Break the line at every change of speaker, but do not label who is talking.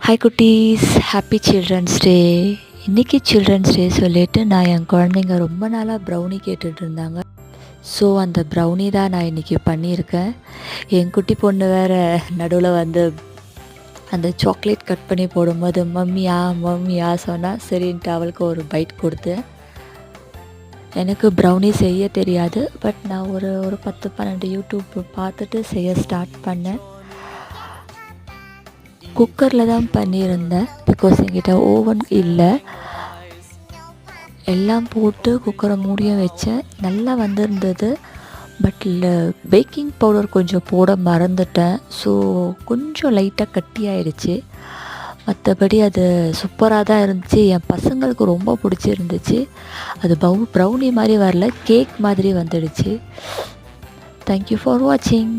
Hi குட்டீஸ், happy children's day. இன்றைக்கி children's day சொல்லிவிட்டு நான் என் குழந்தைங்க ரொம்ப நாளாக ப்ரௌனி கேட்டுட்டு இருந்தாங்க. ஸோ அந்த ப்ரௌனி தான் நான் இன்றைக்கி பண்ணியிருக்கேன். என் குட்டி பொண்ணு வேறு நடுவில் வந்து அந்த சாக்லேட் கட் பண்ணி போடும்போது மம்மியா மம்மியா சொன்னால் சரின்ட்டு அவளுக்கு ஒரு பைட் கொடுத்தேன். எனக்கு ப்ரௌனி செய்ய தெரியாது, பட் நான் ஒரு 10-12 யூடியூப் பார்த்துட்டு செய்ய ஸ்டார்ட் பண்ணேன். குக்கரில் தான் பண்ணியிருந்தேன், பிகாஸ் என்கிட்ட ஓவன் இல்லை. எல்லாம் போட்டு குக்கரை மூடியும் வச்சேன். நல்லா வந்திருந்தது. பட் பேக்கிங் பவுடர் கொஞ்சம் போட மறந்துட்டேன். ஸோ கொஞ்சம் லைட்டாக கட்டி ஆயிடுச்சு. மற்றபடி அது சூப்பராக தான் இருந்துச்சு. என் பசங்களுக்கு ரொம்ப பிடிச்சிருந்துச்சு. அது ப்ரௌனி மாதிரி வரல, கேக் மாதிரி வந்துடுச்சு. தேங்க்யூ ஃபார் வாட்சிங்.